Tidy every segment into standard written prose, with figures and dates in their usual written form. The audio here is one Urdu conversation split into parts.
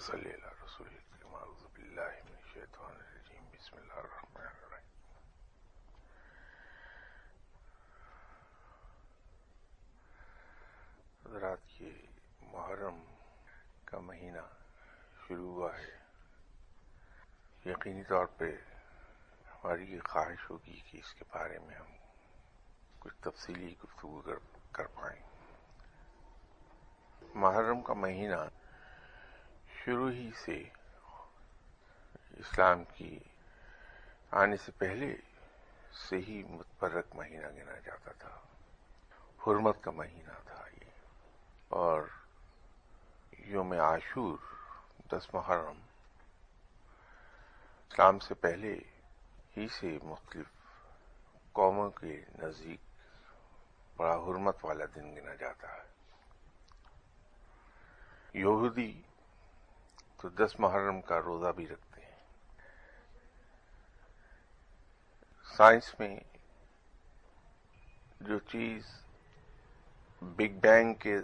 صلی اللہ رسول الکریم اعوذ باللہ من الشیطان الرجیم بسم اللہ الرحمن الرحیم. حضرات، یہ محرم کا مہینہ شروع ہوا ہے. یقینی طور پہ ہماری یہ خواہش ہوگی کہ اس کے بارے میں ہم کچھ تفصیلی گفتگو کر پائیں. محرم کا مہینہ شروع ہی سے اسلام کی آنے سے پہلے سے ہی متبرک مہینہ گنا جاتا تھا. حرمت کا مہینہ تھا یہ. اور یوم عاشور 10 محرم اسلام سے پہلے ہی سے مختلف قوموں کے نزدیک بڑا حرمت والا دن گنا جاتا ہے. یہودی تو 10 محرم کا روزہ بھی رکھتے ہیں. سائنس میں جو چیز بگ بینگ کے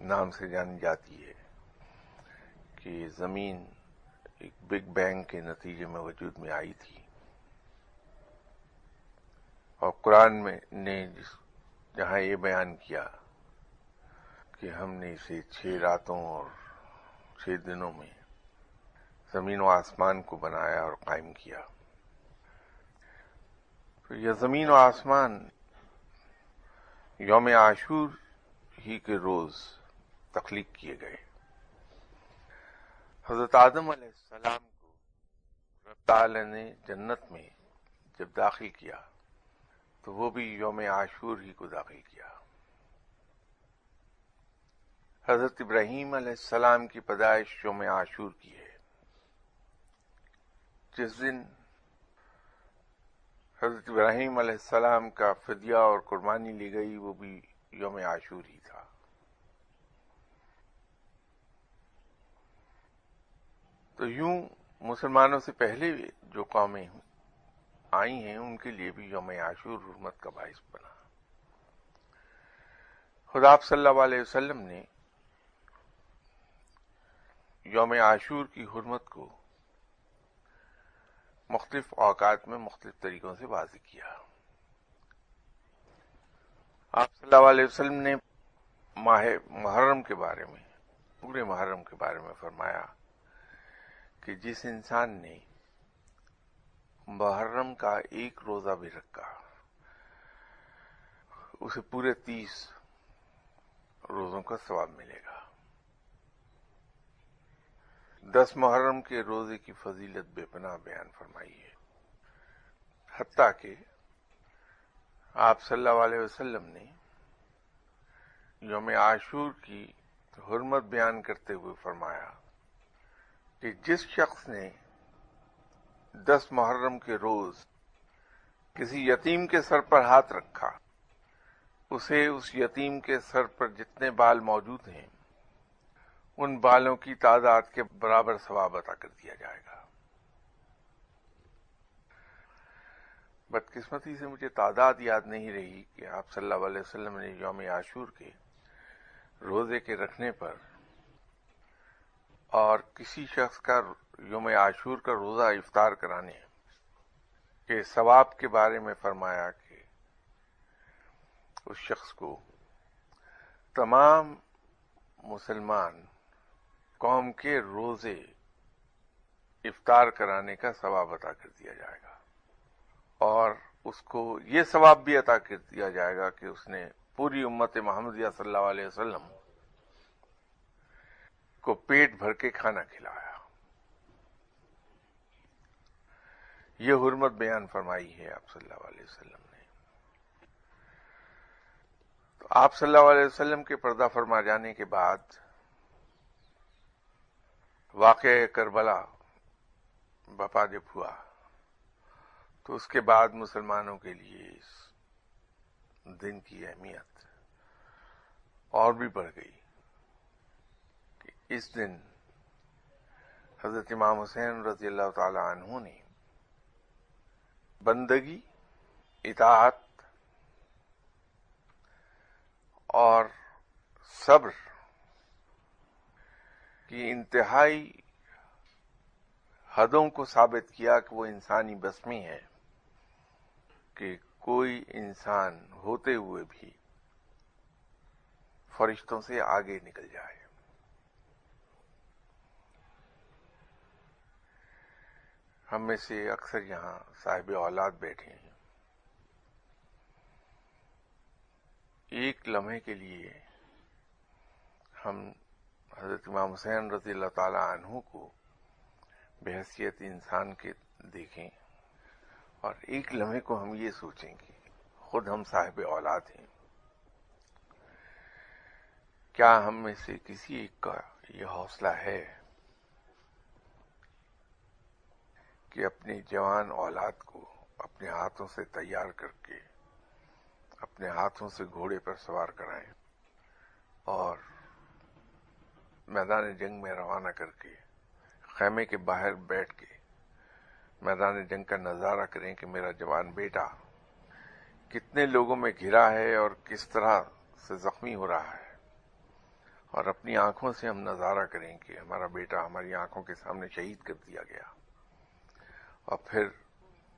نام سے جانی جاتی ہے کہ زمین ایک بگ بینگ کے نتیجے میں وجود میں آئی تھی، اور قرآن میں نے جہاں یہ بیان کیا کہ ہم نے اسے 6 راتوں اور 6 دنوں میں زمین و آسمان کو بنایا اور قائم کیا، تو یہ زمین و آسمان یوم عاشور ہی کے روز تخلیق کیے گئے. حضرت آدم علیہ السلام کو رب تعالی نے جنت میں جب داخل کیا تو وہ بھی یوم عاشور ہی کو داخل کیا. حضرت ابراہیم علیہ السلام کی پیدائش یوم عاشور کی ہے. جس دن حضرت ابراہیم علیہ السلام کا فدیہ اور قربانی لی گئی وہ بھی یوم عاشور ہی تھا. تو یوں مسلمانوں سے پہلے جو قومیں آئی ہیں ان کے لیے بھی یوم عاشور حرمت کا باعث بنا. خدا آپ صلی اللہ علیہ وسلم نے یوم عاشور کی حرمت کو مختلف اوقات میں مختلف طریقوں سے واضح کیا. آپ صلی اللہ علیہ وسلم نے ماہ محرم کے بارے میں، پورے محرم کے بارے میں فرمایا کہ جس انسان نے محرم کا ایک روزہ بھی رکھا اسے پورے 30 روزوں کا ثواب ملے گا. 10 محرم کے روزے کی فضیلت بے پناہ بیان فرمائی ہے. حتیٰ کہ آپ صلی اللہ علیہ وسلم نے یوم عاشور کی حرمت بیان کرتے ہوئے فرمایا کہ جس شخص نے 10 محرم کے روز کسی یتیم کے سر پر ہاتھ رکھا اسے اس یتیم کے سر پر جتنے بال موجود ہیں ان بالوں کی تعداد کے برابر ثواب عطا کر دیا جائے گا. بدقسمتی سے مجھے تعداد یاد نہیں رہی کہ آپ صلی اللہ علیہ وسلم نے یوم عاشور کے روزے کے رکھنے پر اور کسی شخص کا یوم عاشور کا روزہ افطار کرانے کے ثواب کے بارے میں فرمایا کہ اس شخص کو تمام مسلمان قوم کے روزے افطار کرانے کا ثواب عطا کر دیا جائے گا، اور اس کو یہ ثواب بھی عطا کر دیا جائے گا کہ اس نے پوری امت محمدیہ صلی اللہ علیہ وسلم کو پیٹ بھر کے کھانا کھلایا. یہ حرمت بیان فرمائی ہے آپ صلی اللہ علیہ وسلم نے. تو آپ صلی اللہ علیہ وسلم کے پردہ فرما جانے کے بعد واقعہ کربلا بپا جب ہوا تو اس کے بعد مسلمانوں کے لیے اس دن کی اہمیت اور بھی بڑھ گئی کہ اس دن حضرت امام حسین رضی اللہ تعالی عنہ نے بندگی، اطاعت اور صبر کہ انتہائی حدوں کو ثابت کیا کہ وہ انسانی بس میں ہے کہ کوئی انسان ہوتے ہوئے بھی فرشتوں سے آگے نکل جائے۔ ہم میں سے اکثر یہاں صاحب اولاد بیٹھے ہیں، ایک لمحے کے لیے ہم حضرت امام حسین رضی اللہ تعالی عنہ کو بحیثیت انسان کے دیکھیں، اور ایک لمحے کو ہم یہ سوچیں کہ خود ہم صاحب اولاد ہیں۔ کیا ہم میں سے کسی ایک کا یہ حوصلہ ہے کہ اپنی جوان اولاد کو اپنے ہاتھوں سے تیار کر کے اپنے ہاتھوں سے گھوڑے پر سوار کرائیں اور میدان جنگ میں روانہ کر کے خیمے کے باہر بیٹھ کے میدان جنگ کا نظارہ کریں کہ میرا جوان بیٹا کتنے لوگوں میں گھرا ہے اور کس طرح سے زخمی ہو رہا ہے، اور اپنی آنکھوں سے ہم نظارہ کریں کہ ہمارا بیٹا ہماری آنکھوں کے سامنے شہید کر دیا گیا، اور پھر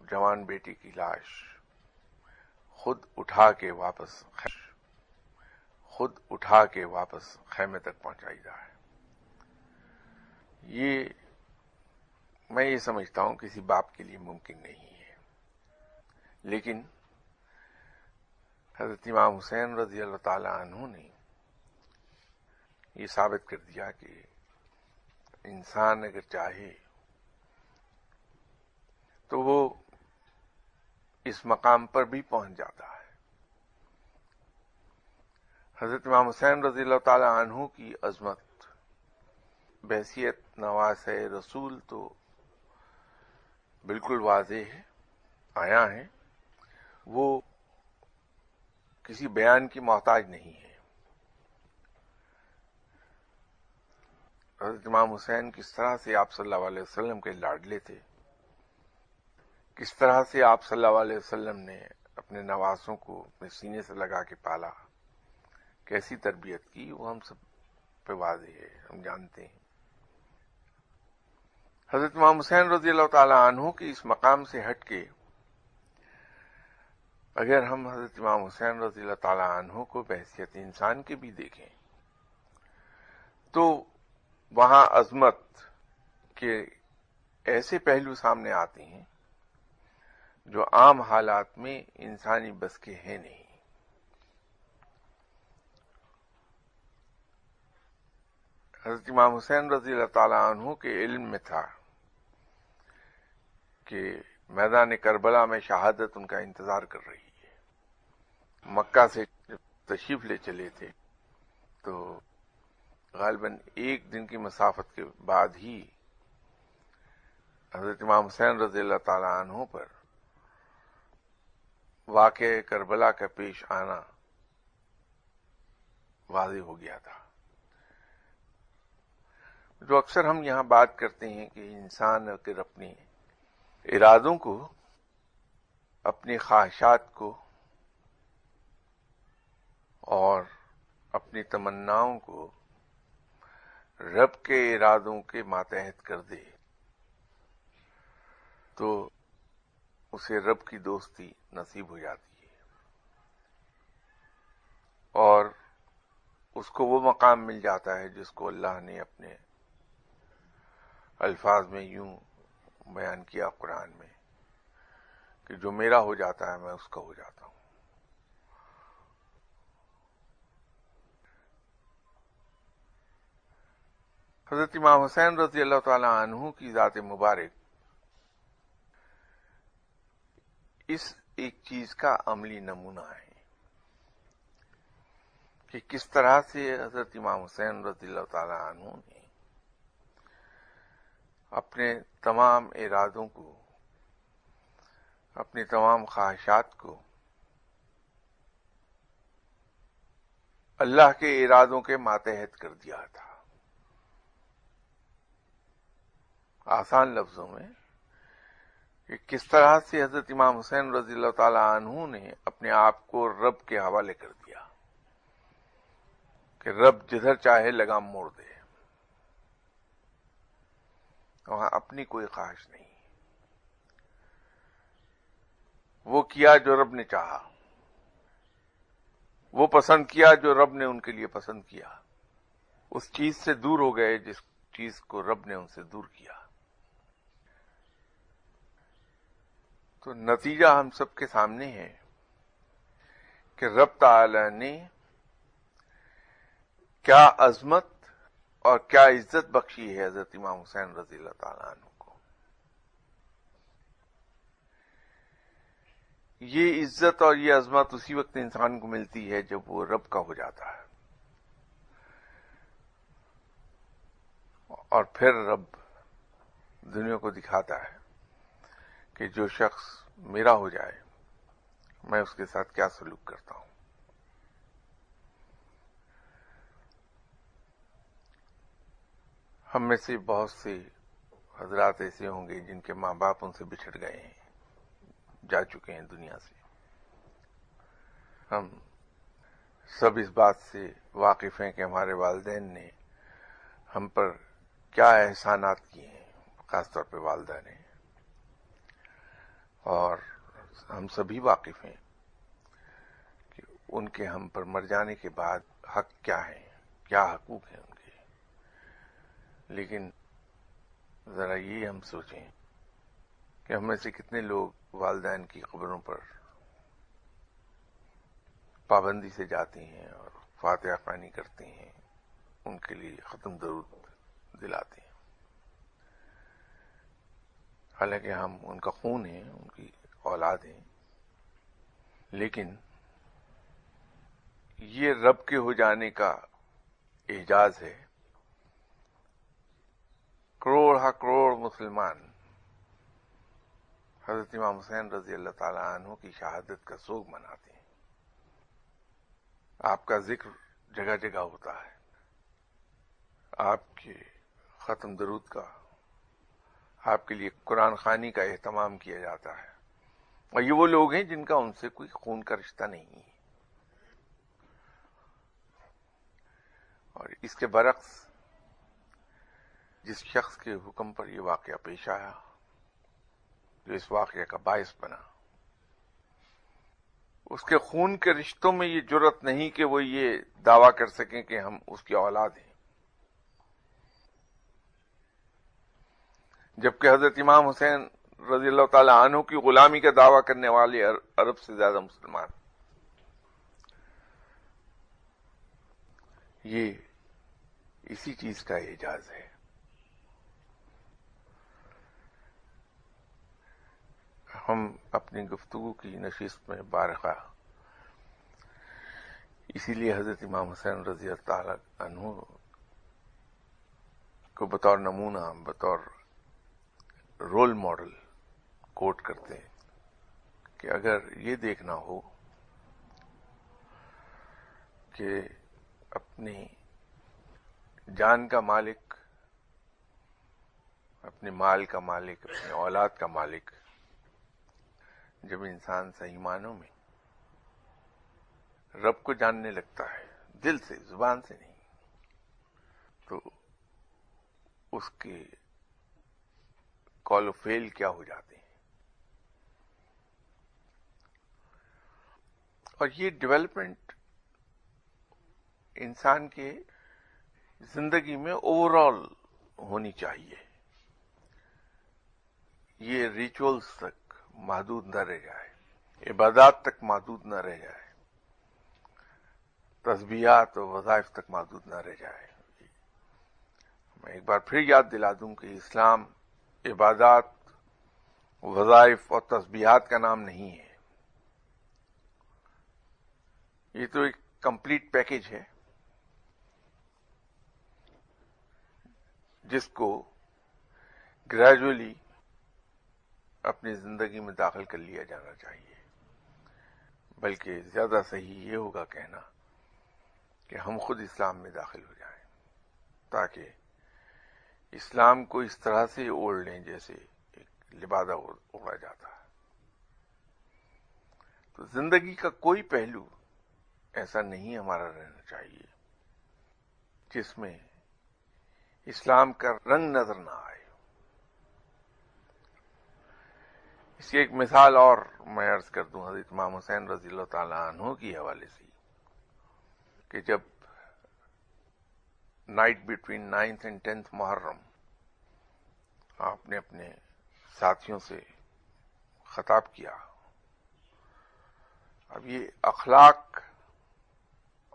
جوان بیٹی کی لاش خود اٹھا کے واپس خیمے تک پہنچائی جائے۔ میں یہ سمجھتا ہوں کسی باپ کے لیے ممکن نہیں ہے، لیکن حضرت امام حسین رضی اللہ تعالی عنہ نے یہ ثابت کر دیا کہ انسان اگر چاہے تو وہ اس مقام پر بھی پہنچ جاتا ہے۔ حضرت امام حسین رضی اللہ تعالی عنہ کی عظمت بحیثیت نواسہ رسول تو بالکل واضح ہے، آیا ہے، وہ کسی بیان کی محتاج نہیں ہے۔ حضرت امام حسین کس طرح سے آپ صلی اللہ علیہ وسلم کے لاڈلے تھے، کس طرح سے آپ صلی اللہ علیہ وسلم نے اپنے نواسوں کو اپنے سینے سے لگا کے پالا، کیسی تربیت کی، وہ ہم سب پہ واضح ہے، ہم جانتے ہیں۔ حضرت امام حسین رضی اللہ تعالی عنہ کی اس مقام سے ہٹ کے اگر ہم حضرت امام حسین رضی اللہ تعالی عنہ کو بحیثیت انسان کے بھی دیکھیں تو وہاں عظمت کے ایسے پہلو سامنے آتے ہیں جو عام حالات میں انسانی بس کے ہیں نہیں۔ حضرت امام حسین رضی اللہ تعالی عنہ کے علم میں تھا کہ میدان کربلا میں شہادت ان کا انتظار کر رہی ہے۔ مکہ سے جب تشریف لے چلے تھے تو غالباً ایک دن کی مسافت کے بعد ہی حضرت امام حسین رضی اللہ تعالی عنہ پر واقع کربلا کا پیش آنا واضح ہو گیا تھا۔ جو اکثر ہم یہاں بات کرتے ہیں کہ انسان اگر اپنے ارادوں کو، اپنی خواہشات کو اور اپنی تمناؤں کو رب کے ارادوں کے ماتحت کر دے تو اسے رب کی دوستی نصیب ہو جاتی ہے، اور اس کو وہ مقام مل جاتا ہے جس کو اللہ نے اپنے الفاظ میں یوں بیان کیا قرآن میں کہ جو میرا ہو جاتا ہے میں اس کا ہو جاتا ہوں۔ حضرت امام حسین رضی اللہ تعالی عنہ کی ذات مبارک اس ایک چیز کا عملی نمونہ ہے کہ کس طرح سے حضرت امام حسین رضی اللہ تعالی عنہ نے اپنے تمام ارادوں کو، اپنی تمام خواہشات کو اللہ کے ارادوں کے ماتحت کر دیا تھا۔ آسان لفظوں میں کہ کس طرح سے حضرت امام حسین رضی اللہ تعالی عنہ نے اپنے آپ کو رب کے حوالے کر دیا کہ رب جدھر چاہے لگام موڑ دے۔ وہاں اپنی کوئی خواہش نہیں. وہ کیا جو رب نے چاہا، وہ پسند کیا جو رب نے ان کے لیے پسند کیا، اس چیز سے دور ہو گئے جس چیز کو رب نے ان سے دور کیا. تو نتیجہ ہم سب کے سامنے ہے کہ رب تعالی نے کیا عظمت اور کیا عزت بخشی ہے حضرت امام حسین رضی اللہ تعالیٰ عنہ کو. یہ عزت اور یہ عظمت اسی وقت انسان کو ملتی ہے جب وہ رب کا ہو جاتا ہے، اور پھر رب دنیا کو دکھاتا ہے کہ جو شخص میرا ہو جائے میں اس کے ساتھ کیا سلوک کرتا ہوں. ہم میں سے بہت سے حضرات ایسے ہوں گے جن کے ماں باپ ان سے بچھڑ گئے ہیں، جا چکے ہیں دنیا سے. ہم سب اس بات سے واقف ہیں کہ ہمارے والدین نے ہم پر کیا احسانات کیے ہیں، خاص طور پہ والدہ نے. اور ہم سبھی واقف ہیں کہ ان کے ہم پر مر جانے کے بعد حق کیا ہیں، کیا حقوق ہیں ان کے. لیکن ذرا یہ ہم سوچیں کہ ہم میں سے کتنے لوگ والدین کی قبروں پر پابندی سے جاتے ہیں اور فاتحہ خوانی کرتے ہیں، ان کے لیے ختم درود دلاتے ہیں. حالانکہ ہم ان کا خون ہیں، ان کی اولاد ہیں، لیکن یہ رب کے ہو جانے کا اعجاز ہے. کروڑ ہا کروڑ مسلمان حضرت امام حسین رضی اللہ تعالی عنہ کی شہادت کا سوگ مناتے ہیں. آپ کا ذکر جگہ جگہ ہوتا ہے، آپ کے ختم درود کا، آپ کے لیے قرآن خوانی کا اہتمام کیا جاتا ہے. اور یہ وہ لوگ ہیں جن کا ان سے کوئی خون کا رشتہ نہیں ہے. اور اس کے برعکس جس شخص کے حکم پر یہ واقعہ پیش آیا، جو اس واقعے کا باعث بنا، اس کے خون کے رشتوں میں یہ جرت نہیں کہ وہ یہ دعویٰ کر سکیں کہ ہم اس کی اولاد ہیں. جبکہ حضرت امام حسین رضی اللہ تعالی عنہ کی غلامی کا دعویٰ کرنے والے عرب سے زیادہ مسلمان. یہ اسی چیز کا اعجاز ہے. ہم اپنی گفتگو کی نشست میں بارخواہ اسی لیے حضرت امام حسین رضی اللہ تعالی عنہ کو بطور نمونہ، بطور رول ماڈل کوٹ کرتے ہیں کہ اگر یہ دیکھنا ہو کہ اپنی جان کا مالک، اپنے مال کا مالک، اپنی اولاد کا مالک جب انسان صحیح معنوں میں رب کو جاننے لگتا ہے، دل سے، زبان سے نہیں، تو اس کے کال و فیل کیا ہو جاتے ہیں. اور یہ ڈیولپمنٹ انسان کے زندگی میں اوور آل ہونی چاہیے. یہ ریچولز تک محدود نہ رہ جائے، عبادات تک محدود نہ رہ جائے، تسبیحات اور وظائف تک محدود نہ رہ جائے. میں ایک بار پھر یاد دلا دوں کہ اسلام عبادات، وظائف اور تسبیحات کا نام نہیں ہے. یہ تو ایک کمپلیٹ پیکج ہے جس کو گریجولی اپنی زندگی میں داخل کر لیا جانا چاہیے. بلکہ زیادہ صحیح یہ ہوگا کہنا کہ ہم خود اسلام میں داخل ہو جائیں، تاکہ اسلام کو اس طرح سے اوڑھ لیں جیسے ایک لبادہ اوڑھا جاتا ہے. تو زندگی کا کوئی پہلو ایسا نہیں ہمارا رہنا چاہیے جس میں اسلام کا رنگ نظر نہ آئے. اس کی ایک مثال اور میں عرض کر دوں حضرت امام حسین رضی اللہ تعالیٰ عنہ کی حوالے سے کہ جب night between 9th and 10th محرم آپ نے اپنے ساتھیوں سے خطاب کیا. اب یہ اخلاق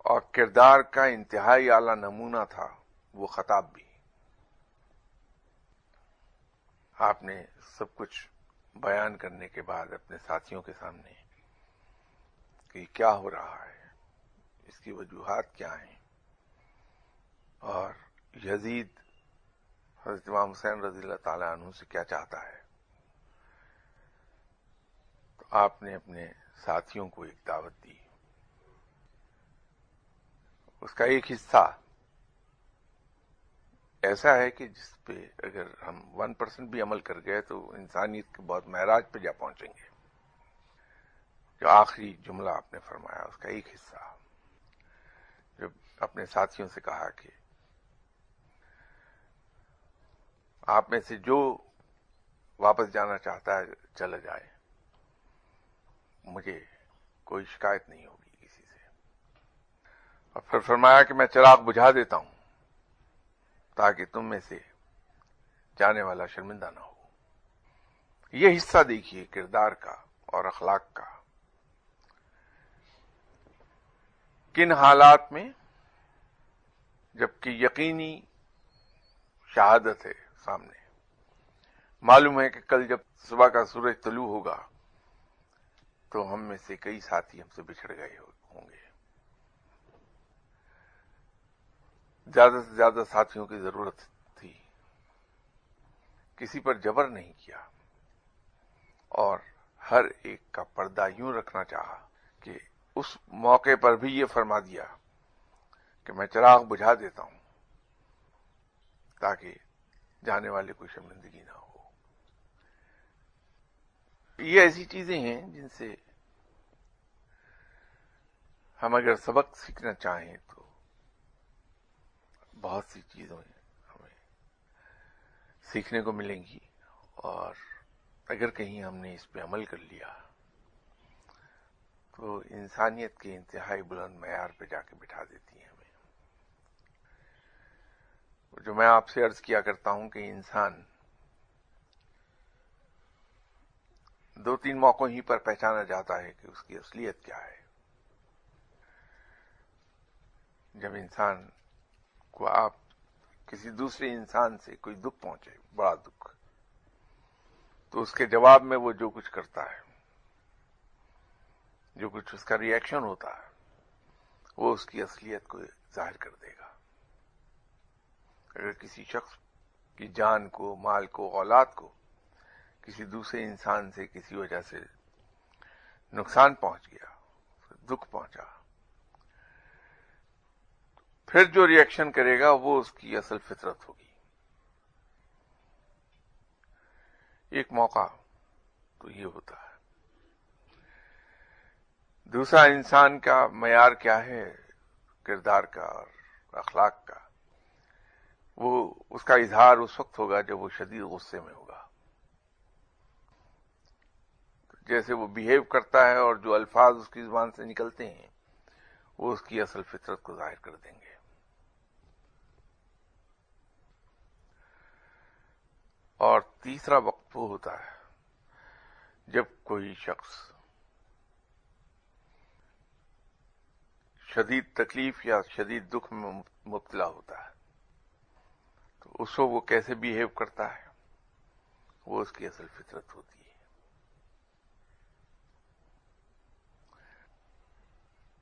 اور کردار کا انتہائی اعلیٰ نمونہ تھا وہ خطاب بھی. آپ نے سب کچھ بیان کرنے کے بعد اپنے ساتھیوں کے سامنے کہ کیا ہو رہا ہے، اس کی وجوہات کیا ہیں، اور یزید حضرت امام حسین رضی اللہ تعالیٰ عنہ سے کیا چاہتا ہے، تو آپ نے اپنے ساتھیوں کو ایک دعوت دی. اس کا ایک حصہ ایسا ہے کہ جس پہ اگر ہم 1% بھی عمل کر گئے تو انسانیت کے بہت معراج پہ جا پہنچیں گے. جو آخری جملہ آپ نے فرمایا اس کا ایک حصہ، جب اپنے ساتھیوں سے کہا کہ آپ میں سے جو واپس جانا چاہتا ہے چلا جائے، مجھے کوئی شکایت نہیں ہوگی کسی سے. اور پھر فرمایا کہ میں چراغ بجھا دیتا ہوں تاکہ تم میں سے جانے والا شرمندہ نہ ہو. یہ حصہ دیکھیے کردار کا اور اخلاق کا. کن حالات میں جبکہ یقینی شہادت ہے سامنے، معلوم ہے کہ کل جب صبح کا سورج طلوع ہوگا تو ہم میں سے کئی ساتھی ہم سے بچھڑ گئے ہوں گے. زیادہ سے زیادہ ساتھیوں کی ضرورت تھی، کسی پر جبر نہیں کیا، اور ہر ایک کا پردہ یوں رکھنا چاہا کہ اس موقع پر بھی یہ فرما دیا کہ میں چراغ بجھا دیتا ہوں تاکہ جانے والے کو شرمندگی نہ ہو. یہ ایسی چیزیں ہیں جن سے ہم اگر سبق سیکھنا چاہیں تو بہت سی چیزیں ہمیں سیکھنے کو ملیں گی، اور اگر کہیں ہم نے اس پہ عمل کر لیا تو انسانیت کے انتہائی بلند معیار پہ جا کے بٹھا دیتی ہیں ہمیں. جو میں آپ سے عرض کیا کرتا ہوں کہ انسان 2-3 موقعوں ہی پر پہچانا جاتا ہے کہ اس کی اصلیت کیا ہے. جب انسان کو آپ کسی دوسرے انسان سے کوئی دکھ پہنچے، بڑا دکھ، تو اس کے جواب میں وہ جو کچھ کرتا ہے، جو کچھ اس کا ری ایکشن ہوتا ہے، وہ اس کی اصلیت کو ظاہر کر دے گا. اگر کسی شخص کی جان کو، مال کو، اولاد کو کسی دوسرے انسان سے کسی وجہ سے نقصان پہنچ گیا، دکھ پہنچا، پھر جو ری ایکشن کرے گا وہ اس کی اصل فطرت ہوگی. ایک موقع تو یہ ہوتا ہے. دوسرا، انسان کا معیار کیا ہے کردار کا اور اخلاق کا، وہ اس کا اظہار اس وقت ہوگا جب وہ شدید غصے میں ہوگا. جیسے وہ بیہیو کرتا ہے اور جو الفاظ اس کی زبان سے نکلتے ہیں وہ اس کی اصل فطرت کو ظاہر کر دیں گے. اور تیسرا وقت وہ ہوتا ہے جب کوئی شخص شدید تکلیف یا شدید دکھ میں مبتلا ہوتا ہے، تو اس کو وہ کیسے بیہیو کرتا ہے وہ اس کی اصل فطرت ہوتی ہے.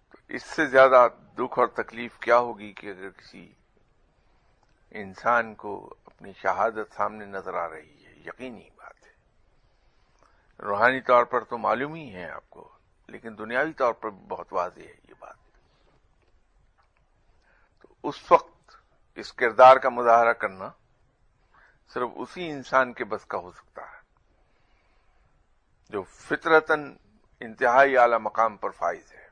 تو اس سے زیادہ دکھ اور تکلیف کیا ہوگی کہ اگر کسی انسان کو اپنی شہادت سامنے نظر آ رہی ہے، یقینی بات ہے، روحانی طور پر تو معلوم ہی ہے آپ کو، لیکن دنیاوی طور پر بھی بہت واضح ہے یہ بات. تو اس وقت اس کردار کا مظاہرہ کرنا صرف اسی انسان کے بس کا ہو سکتا ہے جو فطرتاً انتہائی اعلی مقام پر فائز ہے.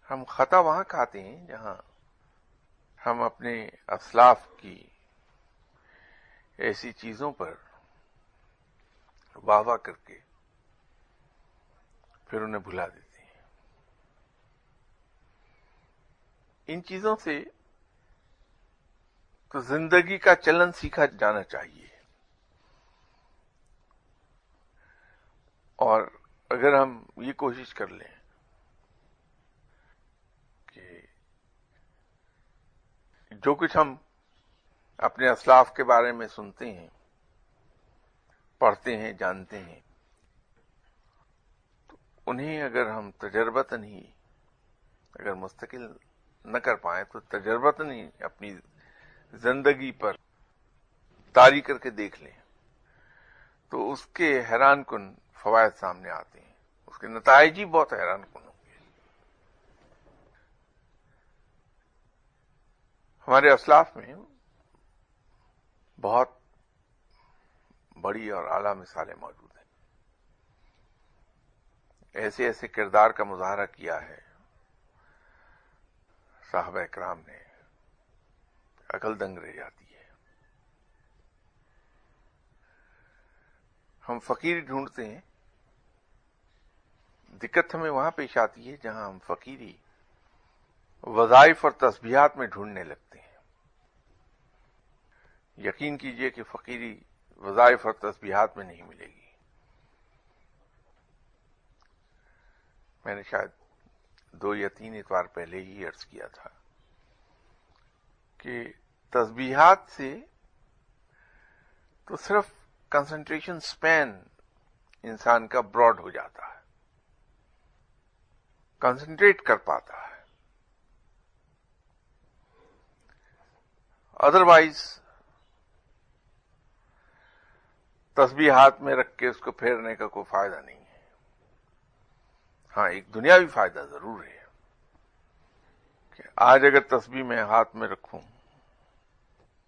ہم خطا وہاں کھاتے ہیں جہاں ہم اپنے اسلاف کی ایسی چیزوں پر واہ واہ کر کے پھر انہیں بھلا دیتے ہیں. ان چیزوں سے تو زندگی کا چلن سیکھا جانا چاہیے. اور اگر ہم یہ کوشش کر لیں کہ جو کچھ ہم اپنے اسلاف کے بارے میں سنتے ہیں، پڑھتے ہیں، جانتے ہیں، تو انہیں اگر ہم تجربتاً ہی اگر مستقل نہ کر پائیں تو تجربتاً ہی اپنی زندگی پر طاری کر کے دیکھ لیں تو اس کے حیران کن فوائد سامنے آتے ہیں. اس کے نتائج ہی بہت حیران کن ہوں گے. ہمارے اسلاف میں بہت بڑی اور اعلیٰ مثالیں موجود ہیں. ایسے ایسے کردار کا مظاہرہ کیا ہے صحابہ اکرام نے، عقل دنگ رہ جاتی ہے. ہم فقیر ڈھونڈتے ہیں، دقت ہمیں وہاں پیش آتی ہے جہاں ہم فقیری وظائف اور تسبیحات میں ڈھونڈنے لگتے ہیں. یقین کیجئے کہ فقیری وظائف اور تسبیحات میں نہیں ملے گی. میں نے شاید 2 یا 3 اتوار پہلے ہی عرض کیا تھا کہ تسبیحات سے تو صرف کنسنٹریشن سپین انسان کا براڈ ہو جاتا ہے، کنسنٹریٹ کر پاتا ہے. ادروائز تسبیح ہاتھ میں رکھ کے اس کو پھیرنے کا کوئی فائدہ نہیں ہے. ہاں، ایک دنیاوی فائدہ ضرور ہے کہ آج اگر تسبیح میں ہاتھ میں رکھوں،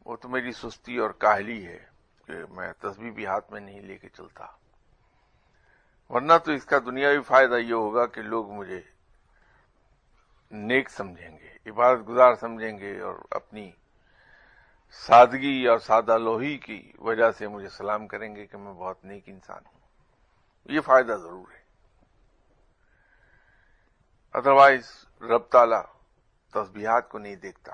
وہ تو میری سستی اور کاہلی ہے کہ میں تسبیح بھی ہاتھ میں نہیں لے کے چلتا. ورنہ تو اس کا دنیاوی فائدہ یہ ہوگا کہ لوگ مجھے نیک سمجھیں گے، عبادت گزار سمجھیں گے، اور اپنی سادگی اور سادہ لوہی کی وجہ سے مجھے سلام کریں گے کہ میں بہت نیک انسان ہوں. یہ فائدہ ضرور ہے. ادروائز رب تعالیٰ تسبیحات کو نہیں دیکھتا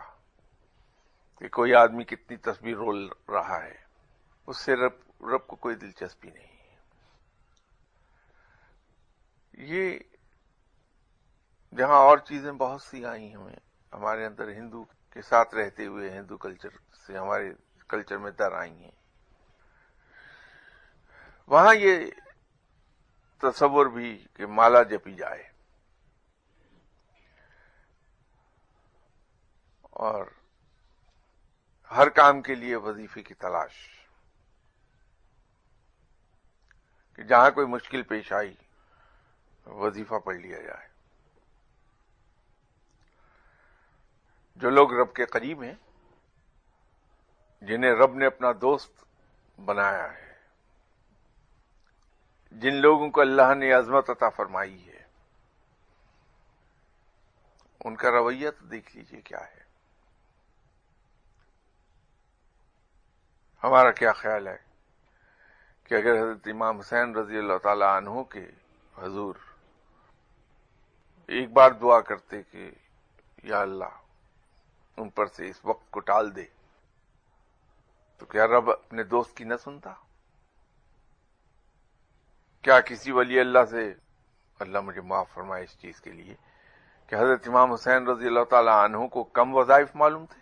کہ کوئی آدمی کتنی تسبیح رول رہا ہے. اس سے رب کو کوئی دلچسپی نہیں. یہ جہاں اور چیزیں بہت سی آئی ہمارے اندر ہندو کے ساتھ رہتے ہوئے ہندو کلچر سے ہمارے کلچر میں در آئی ہیں، وہاں یہ تصور بھی کہ مالا جپی جائے اور ہر کام کے لیے وظیفے کی تلاش، کہ جہاں کوئی مشکل پیش آئی وظیفہ پڑھ لیا جائے. جو لوگ رب کے قریب ہیں، جنہیں رب نے اپنا دوست بنایا ہے، جن لوگوں کو اللہ نے عظمت عطا فرمائی ہے، ان کا رویہ تو دیکھ لیجئے کیا ہے. ہمارا کیا خیال ہے کہ اگر حضرت امام حسین رضی اللہ تعالی عنہ کے حضور ایک بار دعا کرتے کہ یا اللہ ان پر سے اس وقت کو ٹال دے، تو کیا رب اپنے دوست کی نہ سنتا؟ کیا کسی ولی اللہ سے، اللہ مجھے معاف فرمائے اس چیز کے لیے، کہ حضرت امام حسین رضی اللہ تعالی عنہ کو کم وظائف معلوم تھے؟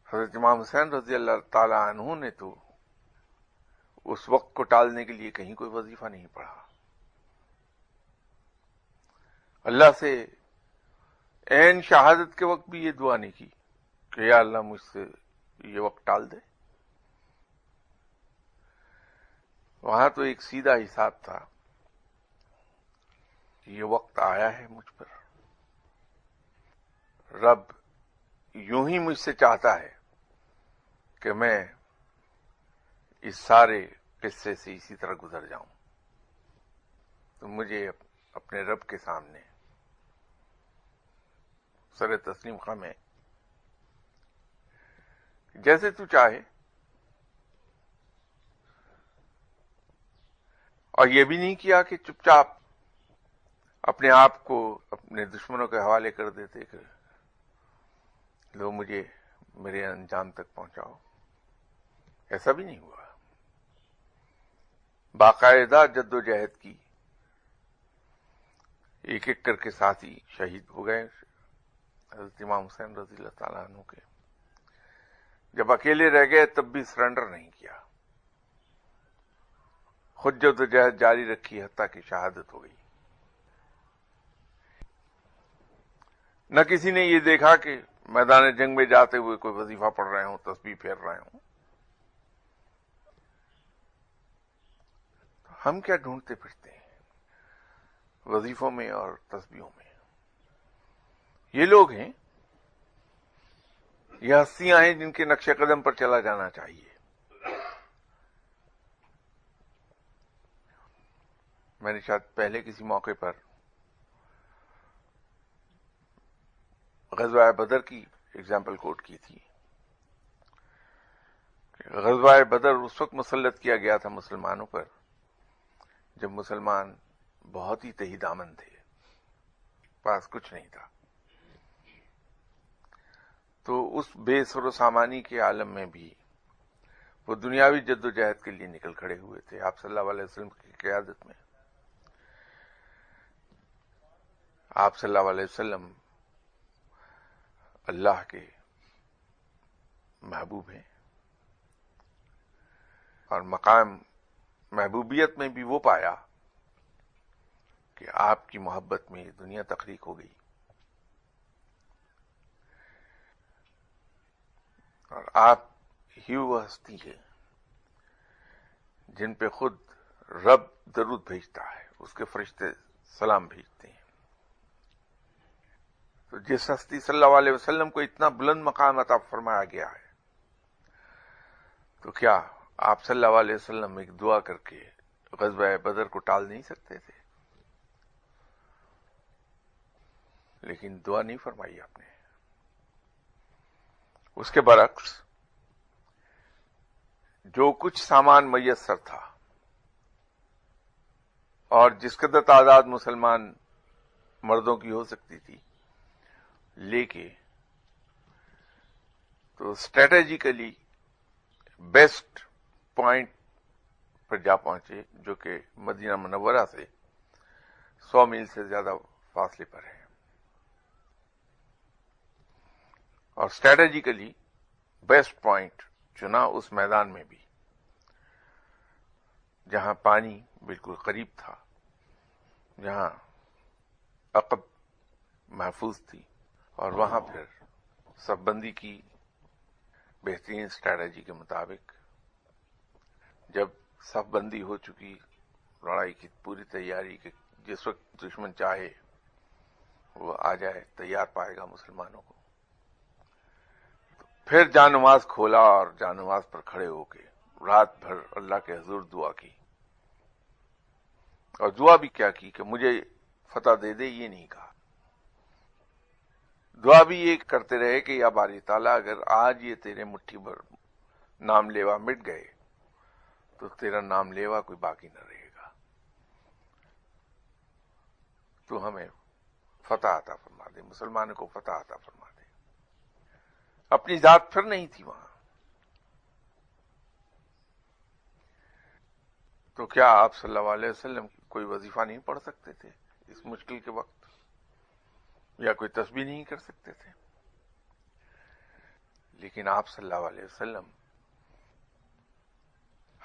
حضرت امام حسین رضی اللہ تعالی عنہ نے تو اس وقت کو ٹالنے کے لیے کہیں کوئی وظیفہ نہیں پڑھا. اللہ سے عین شہادت کے وقت بھی یہ دعا نہیں کی کہ یا اللہ مجھ سے یہ وقت ٹال دے. وہاں تو ایک سیدھا حساب تھا، یہ وقت آیا ہے مجھ پر، رب یوں ہی مجھ سے چاہتا ہے کہ میں اس سارے قصے سے اسی طرح گزر جاؤں، تو مجھے اپنے رب کے سامنے سر تسلیم خم ہے جیسے تو چاہے. اور یہ بھی نہیں کیا کہ چپ چاپ اپنے آپ کو اپنے دشمنوں کے حوالے کر دیتے کہ لو مجھے میرے انجام تک پہنچاؤ. ایسا بھی نہیں ہوا. باقاعدہ جد و جہد کی. ایک ایک کر کے ساتھی شہید ہو گئے حضرت امام حسین رضی اللہ تعالیٰ عنہ کے. جب اکیلے رہ گئے تب بھی سرنڈر نہیں کیا. خود جد و جہد جاری رکھی حتیٰ کہ شہادت ہو گئی. نہ کسی نے یہ دیکھا کہ میدان جنگ میں جاتے ہوئے کوئی وظیفہ پڑھ رہے ہوں، تسبیح پھیر رہے ہوں. ہم کیا ڈھونڈتے پھرتے ہیں وظیفوں میں اور تسبیحوں میں؟ یہ لوگ ہیں، یہ ہستیاں ہیں جن کے نقش قدم پر چلا جانا چاہیے. میں نے شاید پہلے کسی موقع پر غزوہ بدر کی اگزامپل کوٹ کی تھی. غزوہ بدر اس وقت مسلط کیا گیا تھا مسلمانوں پر جب مسلمان بہت ہی تہی دامن تھے، پاس کچھ نہیں تھا. تو اس بے سر و سامانی کے عالم میں بھی وہ دنیاوی جد و جہد کے لیے نکل کھڑے ہوئے تھے آپ صلی اللہ علیہ وسلم کی قیادت میں. آپ صلی اللہ علیہ وسلم اللہ کے محبوب ہیں، اور مقام محبوبیت میں بھی وہ پایا کہ آپ کی محبت میں دنیا تخلیق ہو گئی. اور آپ ہی وہ ہستی ہے جن پہ خود رب درود بھیجتا ہے، اس کے فرشتے سلام بھیجتے ہیں. تو جس ہستی صلی اللہ علیہ وسلم کو اتنا بلند مقام عطا فرمایا گیا ہے، تو کیا آپ صلی اللہ علیہ وسلم ایک دعا کر کے غزوہ بدر کو ٹال نہیں سکتے تھے؟ لیکن دعا نہیں فرمائی آپ نے. اس کے برعکس جو کچھ سامان میسر تھا اور جس قدر تعداد مسلمان مردوں کی ہو سکتی تھی لے کے، تو اسٹریٹجیکلی بیسٹ پوائنٹ پر جا پہنچے جو کہ مدینہ منورہ سے 100 میل سے زیادہ فاصلے پر ہے. اور اسٹریٹجیکلی بیسٹ پوائنٹ چنا اس میدان میں بھی جہاں پانی بالکل قریب تھا، جہاں عقب محفوظ تھی، اور وہاں پھر صف بندی کی بہترین اسٹریٹجی کے مطابق جب صف بندی ہو چکی، لڑائی کی پوری تیاری کہ جس وقت دشمن چاہے وہ آ جائے، تیار پائے گا مسلمانوں کو، پھر جانماز کھولا اور جانماز پر کھڑے ہو کے رات بھر اللہ کے حضور دعا کی. اور دعا بھی کیا کی کہ مجھے فتح دے دے، یہ نہیں کہا. دعا بھی یہ کرتے رہے کہ یا باری تعالیٰ اگر آج یہ تیرے مٹھی بھر نام لیوا مٹ گئے تو تیرا نام لیوا کوئی باقی نہ رہے گا، تو ہمیں فتح عطا فرما دے، مسلمانوں کو فتح عطا فرما دے. اپنی ذات پھر نہیں تھی وہاں. تو کیا آپ صلی اللہ علیہ وسلم کوئی وظیفہ نہیں پڑھ سکتے تھے اس مشکل کے وقت، یا کوئی تسبیح نہیں کر سکتے تھے؟ لیکن آپ صلی اللہ علیہ وسلم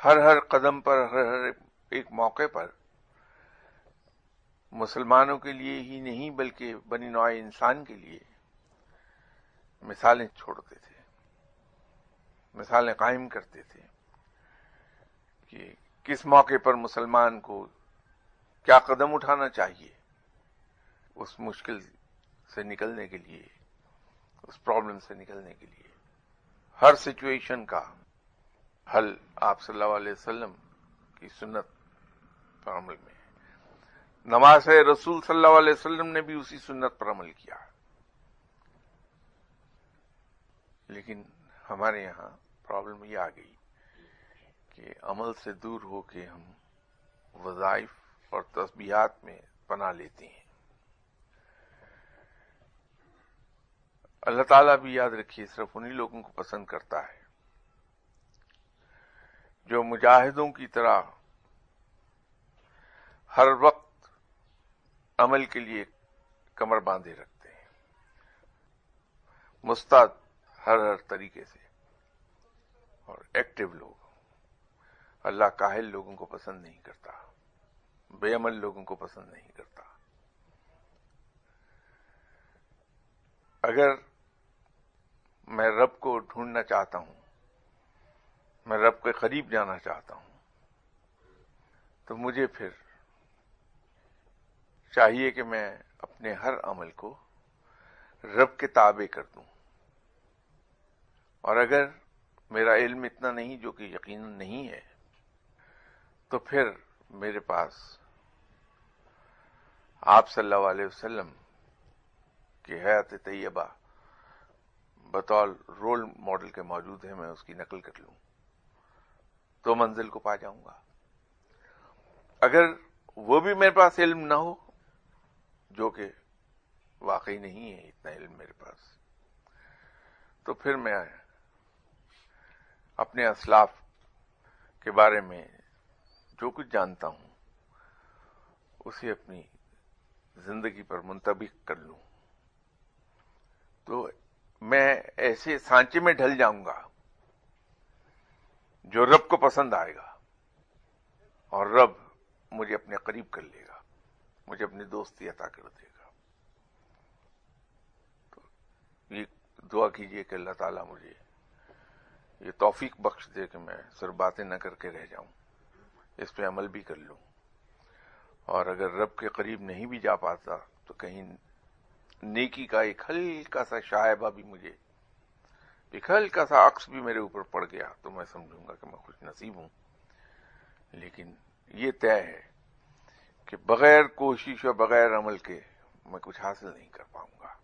ہر قدم پر، ہر ایک موقع پر مسلمانوں کے لیے ہی نہیں بلکہ بنی نوع انسان کے لیے مثالیں چھوڑتے تھے، مثالیں قائم کرتے تھے کہ کس موقع پر مسلمان کو کیا قدم اٹھانا چاہیے اس مشکل سے نکلنے کے لیے، اس پرابلم سے نکلنے کے لیے. ہر سچویشن کا حل آپ صلی اللہ علیہ وسلم کی سنت پر عمل میں. نماز رسول صلی اللہ علیہ وسلم نے بھی اسی سنت پر عمل کیا. لیکن ہمارے یہاں پرابلم یہ آ گئی کہ عمل سے دور ہو کے ہم وظائف اور تسبیحات میں پناہ لیتے ہیں. اللہ تعالیٰ بھی یاد رکھیے صرف انہی لوگوں کو پسند کرتا ہے جو مجاہدوں کی طرح ہر وقت عمل کے لیے کمر باندھے رکھتے ہیں، مستعد ہر طریقے سے، اور ایکٹیو لوگ. اللہ کاہل لوگوں کو پسند نہیں کرتا، بے عمل لوگوں کو پسند نہیں کرتا. اگر میں رب کو ڈھونڈنا چاہتا ہوں، میں رب کے قریب جانا چاہتا ہوں، تو مجھے پھر چاہیے کہ میں اپنے ہر عمل کو رب کے تابع کر دوں. اور اگر میرا علم اتنا نہیں، جو کہ یقیناً نہیں ہے، تو پھر میرے پاس آپ صلی اللہ علیہ وسلم کی حیات طیبہ بطور رول ماڈل کے موجود ہے، میں اس کی نقل کر لوں تو منزل کو پا جاؤں گا. اگر وہ بھی میرے پاس علم نہ ہو، جو کہ واقعی نہیں ہے اتنا علم میرے پاس، تو پھر میں اپنے اسلاف کے بارے میں جو کچھ جانتا ہوں اسے اپنی زندگی پر منطبق کر لوں، تو میں ایسے سانچے میں ڈھل جاؤں گا جو رب کو پسند آئے گا، اور رب مجھے اپنے قریب کر لے گا، مجھے اپنی دوستی عطا کر دے گا. تو یہ دعا کیجئے کہ اللہ تعالیٰ مجھے یہ توفیق بخش دے کہ میں صرف باتیں نہ کر کے رہ جاؤں، اس پہ عمل بھی کر لوں. اور اگر رب کے قریب نہیں بھی جا پاتا تو کہیں نیکی کا ایک ہلکا سا شائبہ بھی مجھے، ایک ہلکا سا عکس بھی میرے اوپر پڑ گیا تو میں سمجھوں گا کہ میں خوش نصیب ہوں. لیکن یہ طے ہے کہ بغیر کوشش اور بغیر عمل کے میں کچھ حاصل نہیں کر پاؤں گا.